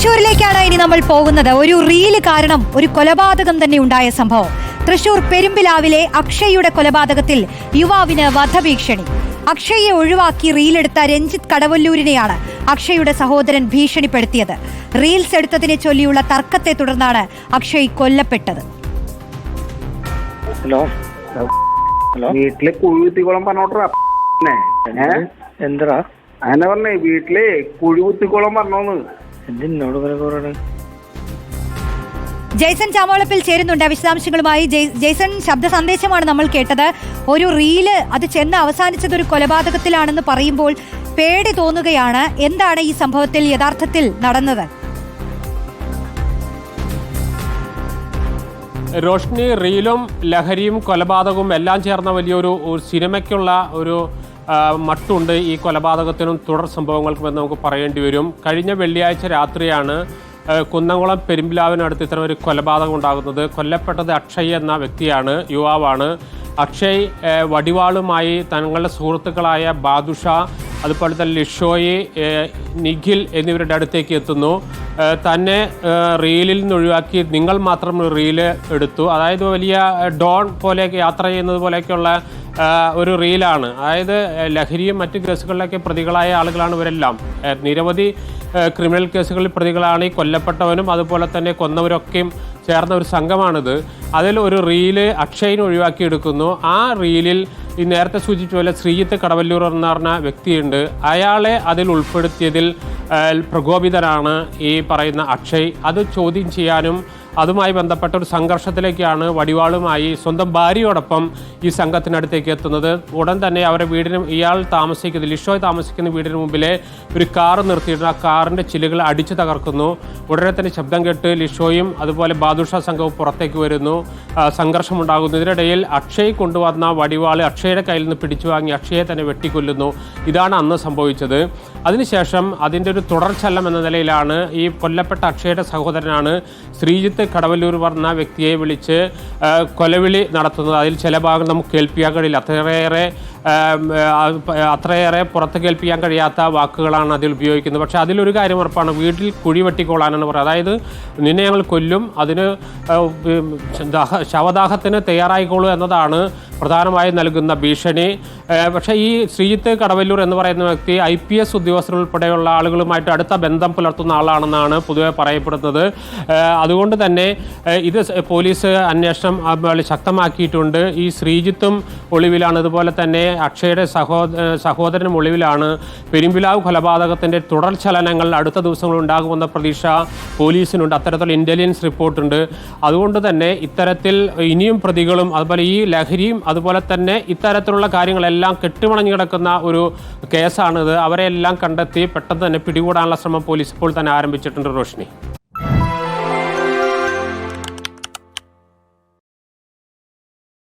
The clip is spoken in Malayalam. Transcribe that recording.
തൃശ്ശൂരിലേക്കാണ് ഇനി നമ്മൾ പോകുന്നത്. ഒരു റീല് കാരണം ഒരു കൊലപാതകം തന്നെ ഉണ്ടായ സംഭവം. തൃശ്ശൂർ പെരുമ്പിലാവിലെ അക്ഷയ്യുടെ കൊലപാതകത്തിൽ യുവാവിന് വധഭീഷണി. അക്ഷയെ ഒഴിവാക്കി റീലെടുത്ത രഞ്ജിത്ത് കടവല്ലൂരിനെയാണ് അക്ഷയുടെ സഹോദരൻ ഭീഷണിപ്പെടുത്തിയത്. റീൽസ് എടുത്തതിനെ ചൊല്ലിയുള്ള തർക്കത്തെ തുടർന്നാണ് അക്ഷയ് കൊല്ലപ്പെട്ടത്. വീട്ടിലെ കുഴികുത്തിക്കോളം പറഞ്ഞോട്ടാ എന്താ അങ്ങനെ പറഞ്ഞേ, വീട്ടിലെ കുഴികുത്തിക്കോളം പറഞ്ഞോന്ന്. എന്തിനോട് പറയണേ? ജെയ്സൺ ചാമോളപ്പിൽ ചേരുന്നുണ്ട് വിശദാംശങ്ങളുമായി. ജെയ്സൺ, ശബ്ദ സന്ദേശമാണ് നമ്മൾ കേട്ടത്. ഒരു റീല് അത് ചെന്ന് അവസാനിച്ചത് ഒരു കൊലപാതകത്തിലാണെന്ന് പറയുമ്പോൾ പേടി തോന്നുകയാണ്. എന്താണ് ഈ സംഭവത്തിൽ യഥാർത്ഥത്തിൽ നടന്നത്? റോഷ്നി, റീലും ലഹരിയും കൊലപാതകവും എല്ലാം ചേർന്ന വലിയൊരു സിനിമയ്ക്കുള്ള ഒരു മട്ടുണ്ട് ഈ കൊലപാതകത്തിനും തുടർ സംഭവങ്ങൾക്കുമെന്ന് നമുക്ക് പറയേണ്ടി വരും. കഴിഞ്ഞ വെള്ളിയാഴ്ച രാത്രിയാണ് കുന്നംകുളം പെരുമ്പിലാവിനടുത്ത് ഇത്തരം ഒരു കൊലപാതകം ഉണ്ടാകുന്നത്. കൊല്ലപ്പെട്ടത് അക്ഷയ് എന്ന വ്യക്തിയാണ്, യുവാവാണ്. അക്ഷയ് വടിവാളുമായി തങ്ങളുടെ സുഹൃത്തുക്കളായ ബാദുഷ, അതുപോലെ തന്നെ ലിഷോയി, നിഖിൽ എന്നിവരുടെ അടുത്തേക്ക് എത്തുന്നു. തന്നെ റീലിൽ നിന്ന് ഒഴിവാക്കി നിങ്ങൾ മാത്രം റീല് എടുത്തു. അതായത് വലിയ ഡോൺ പോലെയൊക്കെ യാത്ര ചെയ്യുന്നത് പോലെയൊക്കെയുള്ള ഒരു റീലാണ്. അതായത് ലഹരിയും മറ്റു കേസുകളിലൊക്കെ പ്രതികളായ ആളുകളാണ് ഇവരെല്ലാം. നിരവധി ക്രിമിനൽ കേസുകളിൽ പ്രതികളാണ് ഈ കൊല്ലപ്പെട്ടവനും അതുപോലെ തന്നെ കൊന്നവരൊക്കെയും ചേർന്ന ഒരു സംഘമാണിത്. അതിൽ ഒരു റീല് അക്ഷയിനെ ഒഴിവാക്കിയെടുക്കുന്നു. ആ റീലിൽ ഈ നേരത്തെ സൂചിപ്പിച്ച പോലെ ശ്രീജിത്ത് കടവല്ലൂർ എന്ന് പറഞ്ഞ വ്യക്തിയുണ്ട്. അയാളെ അതിൽ ഉൾപ്പെടുത്തിയതിൽ പ്രകോപിതനാണ് ഈ പറയുന്ന അക്ഷയ്. അത് ചോദ്യം ചെയ്യാനും അതുമായി ബന്ധപ്പെട്ട ഒരു സംഘർഷത്തിലേക്കാണ് വടിവാളുമായി സ്വന്തം ഭാര്യയോടൊപ്പം ഈ സംഘത്തിനടുത്തേക്ക് എത്തുന്നത്. ഉടൻ തന്നെ അവരുടെ വീടിന് ലിഷോയ് താമസിക്കുന്ന വീടിന് മുമ്പിലെ ഒരു കാർ നിർത്തിയിട്ട് ആ കാറിൻ്റെ ചില്ലുകൾ അടിച്ചു തകർക്കുന്നു. ഉടനെ തന്നെ ശബ്ദം കേട്ട് ലിഷോയും അതുപോലെ ബാദുഷ സംഘവും പുറത്തേക്ക് വരുന്നു. സംഘർഷമുണ്ടാകുന്നു. ഇതിനിടയിൽ അക്ഷയ് കൊണ്ടുവന്ന വടിവാൾ അക്ഷയുടെ കയ്യിൽ നിന്ന് പിടിച്ചു വാങ്ങി അക്ഷയെ തന്നെ വെട്ടിക്കൊല്ലുന്നു. ഇതാണ് അന്ന് സംഭവിച്ചത്. അതിനുശേഷം അതിൻ്റെ ഒരു തുടർച്ചലനം എന്ന നിലയിലാണ് ഈ കൊല്ലപ്പെട്ട അക്ഷയുടെ സഹോദരനാണ് ശ്രീജിത്ത് കടവല്ലൂർ പറഞ്ഞ വ്യക്തിയെ വിളിച്ച് കൊലവിളി നടത്തുന്നത്. അതിൽ ചില ഭാഗം നമുക്ക് കേൾപ്പിക്കാൻ കഴിയില്ല. അത്രയേറെ പുറത്ത് കേൾപ്പിക്കാൻ കഴിയാത്ത വാക്കുകളാണ് അതിൽ ഉപയോഗിക്കുന്നത്. പക്ഷേ അതിലൊരു കാര്യം ഉറപ്പാണ്, വീട്ടിൽ കുഴി വെട്ടിക്കൊള്ളാനാണ് പറയുന്നത്. അതായത് നിന്നെ ഞങ്ങൾ കൊല്ലും, അതിന് ശവദാഹത്തിന് തയ്യാറായിക്കോളൂ എന്നതാണ് പ്രധാനമായും നൽകുന്ന ഭീഷണി. പക്ഷേ ഈ ശ്രീജിത്ത് കടവല്ലൂർ എന്ന് പറയുന്ന വ്യക്തി IPS ഉദ്യോഗസ്ഥരുൾപ്പെടെയുള്ള ആളുകളുമായിട്ട് അടുത്ത ബന്ധം പുലർത്തുന്ന ആളാണെന്നാണ് പൊതുവെ പറയപ്പെടുന്നത്. അതുകൊണ്ട് തന്നെ ഇത് പോലീസ് അന്വേഷണം ശക്തമാക്കിയിട്ടുണ്ട്. ഈ ശ്രീജിത്തും ഒളിവിലാണ്, അതുപോലെ തന്നെ അക്ഷയുടെ സഹോദരനും ഒളിവിലാണ്. പെരുമ്പിലാവ് കൊലപാതകത്തിൻ്റെ തുടർചലനങ്ങൾ അടുത്ത ദിവസങ്ങളിൽ ഉണ്ടാകുമെന്ന പ്രതീക്ഷ പോലീസിനുണ്ട്. അത്തരത്തിലുള്ള ഇൻ്റലിജൻസ് റിപ്പോർട്ടുണ്ട്. അതുകൊണ്ട് തന്നെ ഇത്തരത്തിൽ ഇനിയും പ്രതികളും അതുപോലെ ഈ ലഹരിയും അതുപോലെ തന്നെ ഇത്തരത്തിലുള്ള കാര്യങ്ങളെല്ലാം കെട്ടുമണഞ്ഞു കിടക്കുന്ന ഒരു കേസാണിത്. അവരെല്ലാം കണ്ടെത്തി പെട്ടെന്ന് തന്നെ പിടികൂടാനുള്ള ശ്രമം പോലീസ് ഇപ്പോൾ തന്നെ ആരംഭിച്ചിട്ടുണ്ട്. റോഷ്നി.